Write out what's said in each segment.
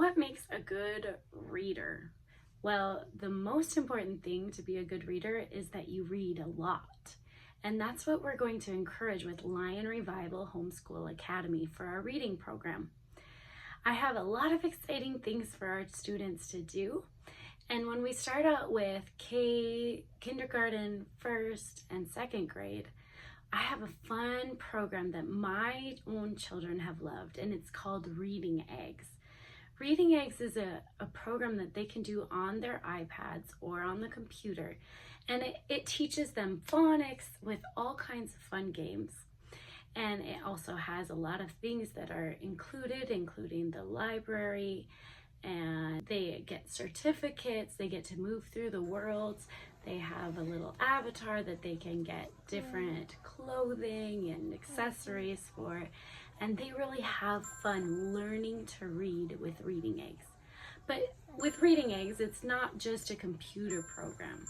What makes a good reader? Well, the most important thing to be a good reader is that you read a lot. And that's what we're going to encourage with Lion Revival Homeschool Academy for our reading program. I have a lot of exciting things for our students to do. And when we start out with kindergarten, first and second grade, I have a fun program that my own children have loved, and it's called Reading Eggs. Reading Eggs is a program that they can do on their iPads or on the computer, and it teaches them phonics with all kinds of fun games. And it also has a lot of things that are included, including the library, and they get certificates, they get to move through the worlds, they have a little avatar that they can get different clothing and accessories for, and they really have fun learning to read with Reading Eggs. But with Reading Eggs, it's not just a computer program.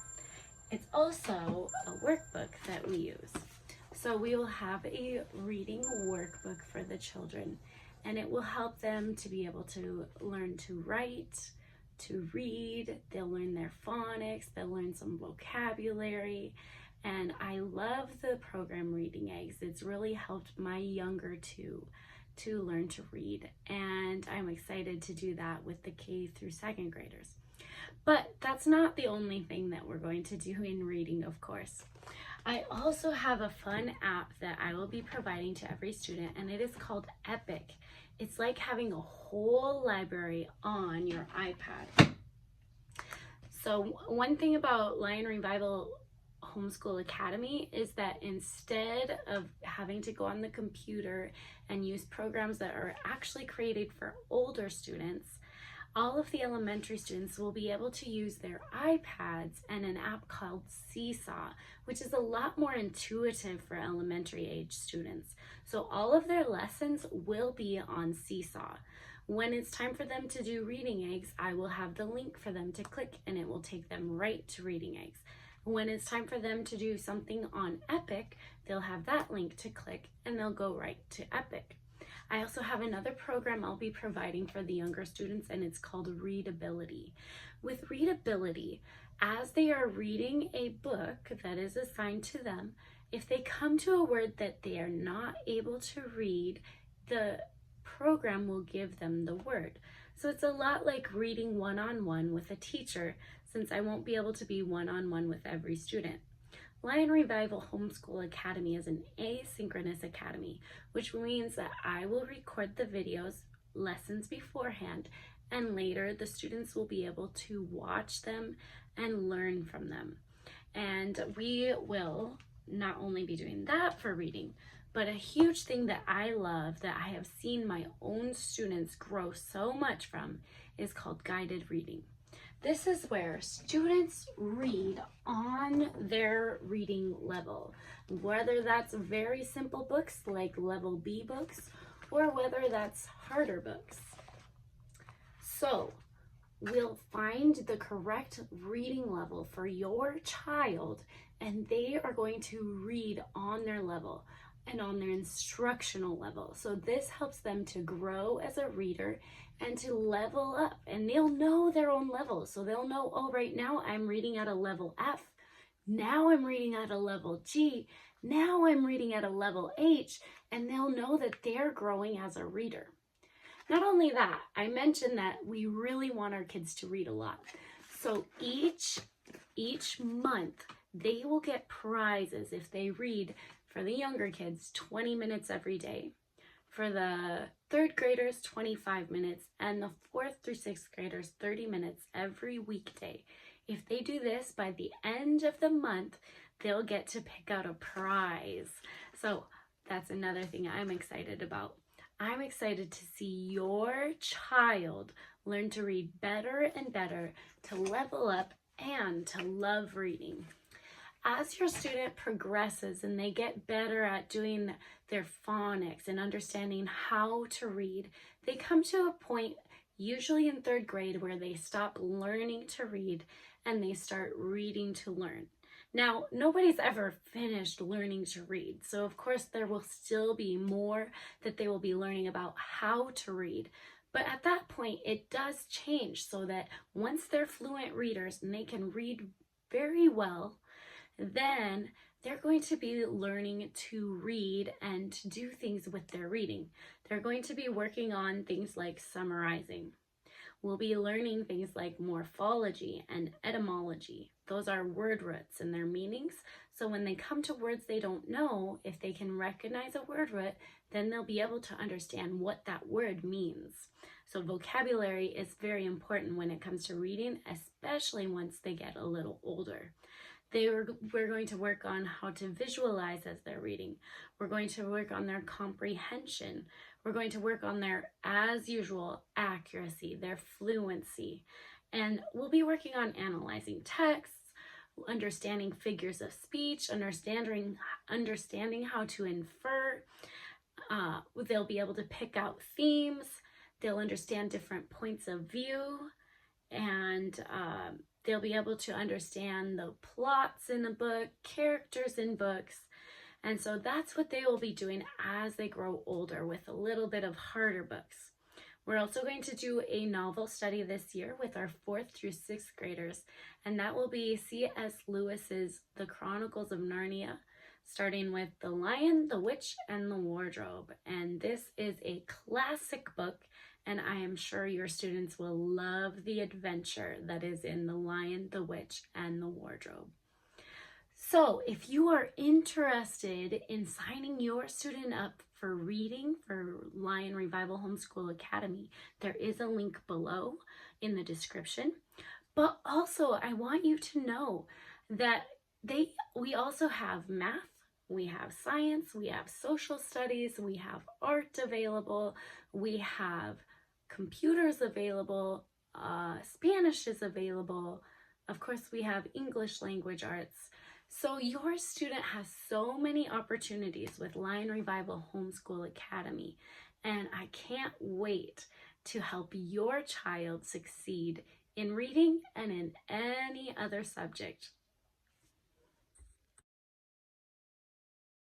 It's also a workbook that we use. So we will have a reading workbook for the children, and it will help them to be able to learn to write, to read. They'll learn their phonics, they'll learn some vocabulary, and I love the program Reading Eggs. It's really helped my younger two to learn to read, and I'm excited to do that with the K through second graders. But that's not the only thing that we're going to do in reading, of course. I also have a fun app that I will be providing to every student, and it is called Epic. It's like having a whole library on your iPad. So one thing about Lion Revival Homeschool Academy is that instead of having to go on the computer and use programs that are actually created for older students, all of the elementary students will be able to use their iPads and an app called Seesaw, which is a lot more intuitive for elementary age students. So all of their lessons will be on Seesaw. When it's time for them to do Reading Eggs, I will have the link for them to click and it will take them right to Reading Eggs. When it's time for them to do something on Epic, they'll have that link to click and they'll go right to Epic. I also have another program I'll be providing for the younger students, and it's called Readability. With Readability, as they are reading a book that is assigned to them, if they come to a word that they are not able to read, the program will give them the word. So it's a lot like reading one-on-one with a teacher, since I won't be able to be one-on-one with every student. Lion Revival Homeschool Academy is an asynchronous academy, which means that I will record the videos, lessons beforehand, and later the students will be able to watch them and learn from them. And we will not only be doing that for reading, but a huge thing that I love that I have seen my own students grow so much from is called guided reading. This is where students read on their reading level, whether that's very simple books like level B books or whether that's harder books. So we'll find the correct reading level for your child, and they are going to read on their level and on their instructional level. So this helps them to grow as a reader and to level up, and they'll know their own level. So they'll know, oh, right now I'm reading at a level F, now I'm reading at a level G, now I'm reading at a level H, and they'll know that they're growing as a reader. Not only that, I mentioned that we really want our kids to read a lot. So each month they will get prizes if they read, for the younger kids, 20 minutes every day. For the third graders, 25 minutes, and the fourth through sixth graders, 30 minutes every weekday. If they do this, by the end of the month, they'll get to pick out a prize. So that's another thing I'm excited about. I'm excited to see your child learn to read better and better, to level up, and to love reading. As your student progresses and they get better at doing their phonics and understanding how to read, they come to a point, usually in third grade, where they stop learning to read and they start reading to learn. Now, nobody's ever finished learning to read, so of course there will still be more that they will be learning about how to read, But at that point, it does change so that once they're fluent readers and they can read very well, then they're going to be learning to read and to do things with their reading. They're going to be working on things like summarizing. We'll be learning things like morphology and etymology. Those are word roots and their meanings. So when they come to words they don't know, if they can recognize a word root, then they'll be able to understand what that word means. So vocabulary is very important when it comes to reading, especially once they get a little older. We're going to work on how to visualize as they're reading. We're going to work on their comprehension. We're going to work on their, as usual, accuracy, their fluency. And we'll be working on analyzing texts, understanding figures of speech, understanding how to infer. They'll be able to pick out themes. They'll understand different points of view, and they'll be able to understand the plots in a book, characters in books. And so that's what they will be doing as they grow older with a little bit of harder books. We're also going to do a novel study this year with our 4th through 6th graders, and that will be C.S. Lewis's The Chronicles of Narnia, starting with The Lion, the Witch, and the Wardrobe. And this is a classic book, and I am sure your students will love the adventure that is in The Lion, the Witch, and the Wardrobe. So if you are interested in signing your student up for reading for Lion Revival Homeschool Academy, there is a link below in the description. But also, I want you to know that we also have math, we have science, we have social studies, we have art available, we have computers available, Spanish is available, of course we have English language arts. So your student has so many opportunities with Lion Revival Homeschool Academy, and I can't wait to help your child succeed in reading and in any other subject.